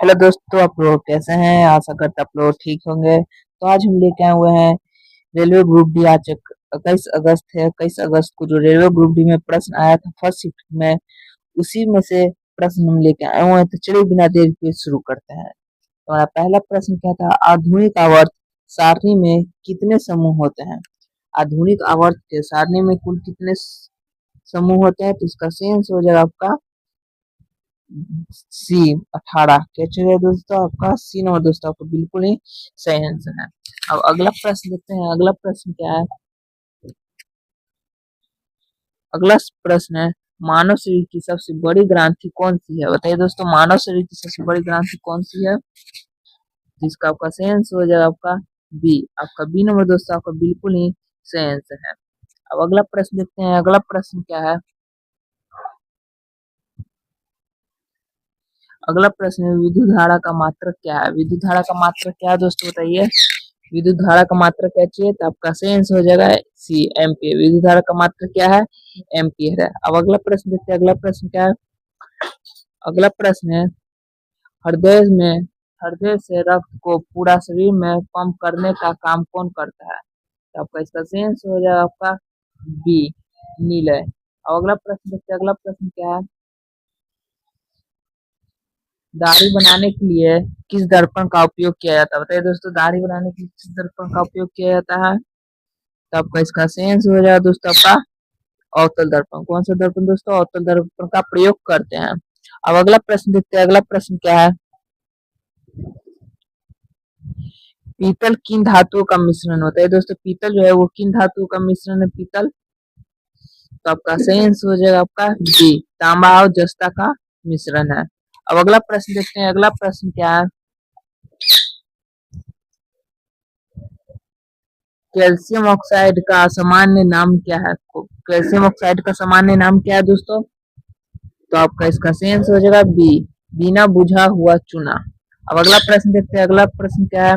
Hello दोस्तों, आप लोग कैसे हैं? आशा करते आप लोग ठीक होंगे। तो आज हम लेके आए हुए हैं रेलवे ग्रुप डी। आज 21 अगस्त है। 21 अगस्त को जो रेलवे ग्रुप डी में प्रश्न आया था फर्स्ट शिफ्ट में, उसी में से प्रश्न हम लेके आए हुए हैं। तो चलिए बिना देर के शुरू करते हैं। तो हमारा पहला प्रश्न क्या था? आधुनिक आवर्त सारणी में कितने समूह होते हैं? आधुनिक आवर्त के सारणी में कुल कितने समूह होते हैं? तो इसका सही आंसर हो जाएगा आपका सी 18। क्या चाहिए दोस्तों? आपका सी नंबर दोस्तों आपको बिल्कुल ही सही आंसर है। अब अगला प्रश्न देखते हैं। अगला प्रश्न क्या है? अगला प्रश्न है, मानव शरीर की सबसे बड़ी ग्रंथि कौन सी है? बताइए दोस्तों, मानव शरीर की सबसे बड़ी ग्रंथि कौन सी है? जिसका आपका सही आंसर हो जाएगा आपका बी। आपका बी नंबर दोस्तों आपका बिल्कुल ही सही आंसर है। अब अगला प्रश्न देखते हैं। अगला प्रश्न क्या है? अगला प्रश्न है, विद्युत धारा का मात्रक क्या है? विद्युत धारा का मात्रक क्या है दोस्तों? बताइए। विद्युत धारा का मात्रक क्या चाहिए? तो आपका सही आंसर हो जाएगा सी, एम्पियर। विद्युत धारा का मात्रक क्या है? एम्पियर है। अब अगला प्रश्न देखते हैं। अगला प्रश्न क्या है? अगला प्रश्न है, हृदय में हृदय से रक्त को पूरा शरीर में पंप करने का काम कौन करता है? तो आपका इसका सही आंसर हो जाएगा आपका बी, नीलय। अब अगला प्रश्न देखते हैं। अगला प्रश्न क्या है? दाढ़ी बनाने के लिए किस दर्पण का उपयोग किया जाता है? बताइए दोस्तों, दाढ़ी बनाने के लिए किस दर्पण का उपयोग किया जाता है? तो आपका इसका सही आंसर हो जाएगा दोस्तों आपका अवतल दर्पण। कौन सा दर्पण दोस्तों? अवतल दर्पण का प्रयोग करते हैं। अब अगला प्रश्न देखते हैं। अगला प्रश्न क्या है? पीतल किन धातुओं का मिश्रण होता है? दोस्तों, पीतल जो है वो किन धातुओं का मिश्रण है? पीतल। तो आपका सही आंसर हो जाएगा आपका डी, तांबा और जस्ता का मिश्रण है। अब अगला प्रश्न देखते हैं। अगला प्रश्न क्या है? कैल्शियम ऑक्साइड का सामान्य नाम क्या है? कैल्शियम ऑक्साइड का सामान्य नाम क्या है दोस्तों? तो आपका इसका सही आंसर हो जाएगा बी, बिना बुझा हुआ चूना। अब अगला प्रश्न देखते हैं। अगला प्रश्न क्या है?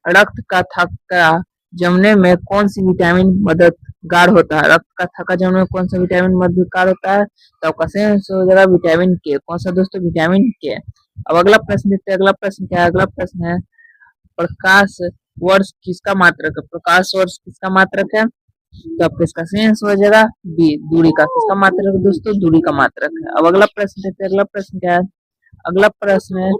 रक्त का थक्का जमने में कौन सी विटामिन मददगार होता है? रक्त का थक्का जमने में कौन सा विटामिन मददगार होता है? तो आपका सही आंसर हो जाएगा विटामिन के। कौन सा दोस्तों? विटामिन के। अब अगला प्रश्न देखते हैं। अगला प्रश्न क्या है? अगला प्रश्न है, प्रकाश वर्ष किसका मात्रक है? प्रकाश वर्ष किसका मात्रक है? तो आपका इसका सही आंसर हो जाएगा बी, दूरी का। किसका मात्रक है दोस्तों? दूरी का मात्रक है। अब अगला प्रश्न देखते हैं। अगला प्रश्न क्या है? अगला प्रश्न है,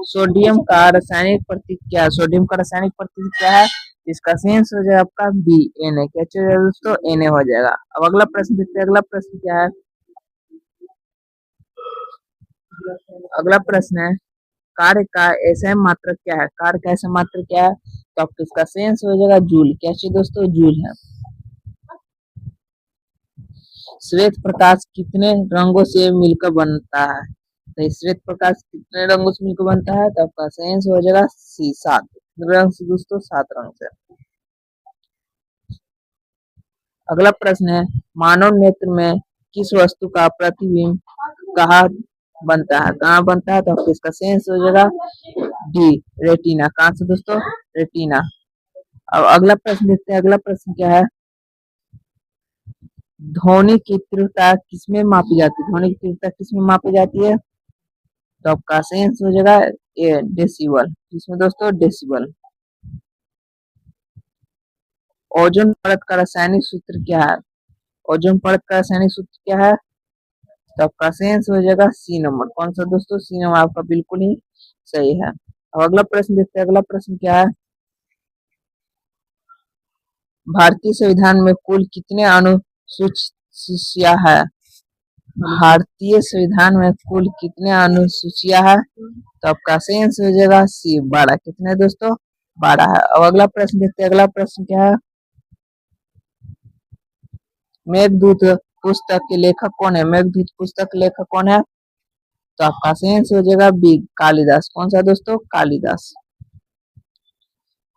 सोडियम का रासायनिक प्रतीक क्या है? सोडियम का रासायनिक प्रतीक क्या है? इसका सही आंसर हो जाएगा आपका बी, Na। क्या चाहिए दोस्तों? Na हो जाएगा। अब अगला प्रश्न देखते हैं। अगला प्रश्न क्या है? अगला प्रश्न है, कार्य का एसआई मात्रक क्या है? कार्य का एसआई मात्रक क्या है? तो आपको इसका सही आंसर हो जाएगा जूल। क्या चाहिए दोस्तों? जूल है। श्वेत प्रकाश कितने रंगों से मिलकर बनता है? तो श्वेत प्रकाश कितने रंगों से मिलकर बनता है? तो आपका सही आंसर हो जाएगा सी, 7 रंग से दोस्तों, 7 रंग से। अगला प्रश्न है, मानव नेत्र में किस वस्तु का प्रतिबिंब कहाँ बनता है? कहाँ बनता है? तो आपको इसका सही आंसर हो जाएगा डी, रेटिना। कहाँ से दोस्तों? रेटिना। अब अगला प्रश्न देखते हैं। अगला प्रश्न क्या है? ध्वनि की तीव्रता किसमें मापी जाती है? ध्वनि की तीव्रता किसमें मापी जाती है? तो आपका सही आंसर हो जाएगा ए, डेसिबल। किसमें दोस्तों? डेसिबल। ओजोन परत का रासायनिक सूत्र क्या है? ओजोन परत का रासायनिक सूत्र क्या है? तो आपका सही आंसर हो जाएगा सी नंबर। कौन सा दोस्तों? सी नंबर आपका बिल्कुल ही सही है। अब अगला प्रश्न देखते हैं। अगला प्रश्न क्या है? भारतीय संविधान में कुल कितने अनुसूचियां है? भारतीय संविधान में कुल कितने अनुसूचियां है? तो आपका सही आंसर हो जाएगा सी, 12। कितने दोस्तों? 12 है। अब अगला प्रश्न देखते हैं। अगला प्रश्न क्या है? मेघदूत पुस्तक के लेखक कौन है? मेघदूत पुस्तक के लेखक कौन है? तो आपका सही आंसर हो जाएगा बी, कालिदास। कौन सा दोस्तों? कालिदास।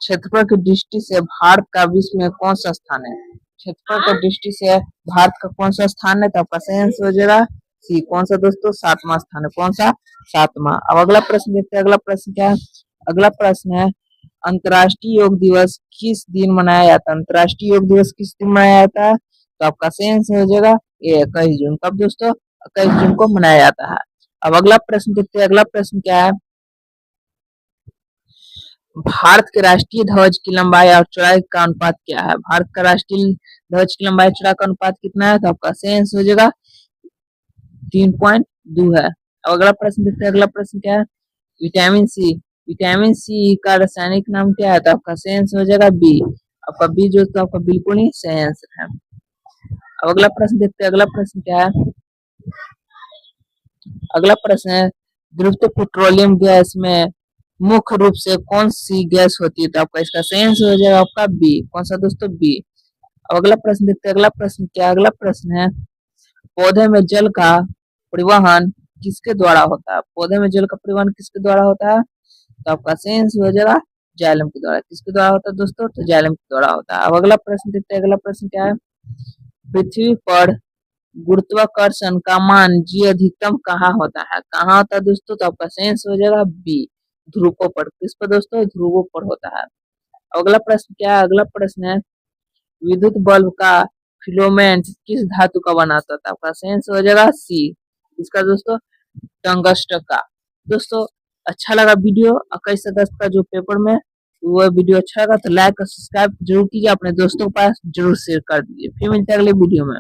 क्षेत्रफल की दृष्टि से भारत का विश्व में कौन सा स्थान है? क्षेत्रफल की दृष्टि से भारत का कौन सा स्थान है? तो आपका सही आंसर हो जाएगा सी। कौन सा दोस्तों? 7वां स्थान है। कौन सा? 7वां। अब अगला प्रश्न देखते हैं। अगला प्रश्न क्या है? अगला प्रश्न है, अंतर्राष्ट्रीय योग दिवस किस दिन मनाया जाता है? अंतर्राष्ट्रीय योग दिवस किस दिन मनाया जाता है? तो आपका सही आंसर हो जाएगा ये 21 जून। कब दोस्तों? 21 जून को मनाया जाता है। अब अगला प्रश्न देखते हैं। अगला प्रश्न क्या है, भारत के राष्ट्रीय ध्वज की लंबाई और चौड़ाई का अनुपात क्या है? भारत का राष्ट्रीय ध्वज की लंबाई चौड़ाई का अनुपात कितना है? तो आपका सही आंसर हो जाएगा 3.2 है। अब अगला प्रश्न देखते हैं। अगला प्रश्न क्या है, विटामिन सी, विटामिन सी का रासायनिक नाम क्या है? तो आपका सही आंसर हो जाएगा बी। आपका बी जो तो आपका बिल्कुल ही सही आंसर है। अब अगला प्रश्न देखते हैं। अगला प्रश्न क्या है, अगला प्रश्न है, द्रवित पेट्रोलियम गैस में मुख्य रूप से कौन सी गैस होती है? तो आपका इसका सही आंसर हो जाएगा आपका बी। कौन सा दोस्तों? बी। अब अगला प्रश्न देखते हैं। अगला प्रश्न क्या है? अगला प्रश्न है, पौधे में जल का परिवहन किसके द्वारा होता है? पौधे में जल का परिवहन किसके द्वारा होता है? तो आपका सही आंसर हो जाएगा जाइलम के द्वारा। किसके द्वारा होता है दोस्तों? तो जाइलम के द्वारा होता है। अब अगला प्रश्न देखते हैं। अगला प्रश्न क्या है, पृथ्वी पर गुरुत्वाकर्षण का मान जी अधिकतम कहाँ होता है? कहाँ होता है दोस्तों? तो आपका सही आंसर हो जाएगा बी, ध्रुवों पर। किस पर दोस्तों? ध्रुवों पर होता है। अगला प्रश्न क्या है? अगला प्रश्न है, विद्युत बल्ब का फिलामेंट किस धातु का बना होता है? आपका सही आंसर हो जाएगा सी, इसका दोस्तों टंगस्टन का। दोस्तों अच्छा लगा वीडियो 21 से 10 का जो पेपर में, वो वीडियो अच्छा लगा तो लाइक और सब्सक्राइब जरूर कीजिए, अपने दोस्तों के पास जरूर शेयर कर दीजिए। फिर मिलते हैं अगले वीडियो में।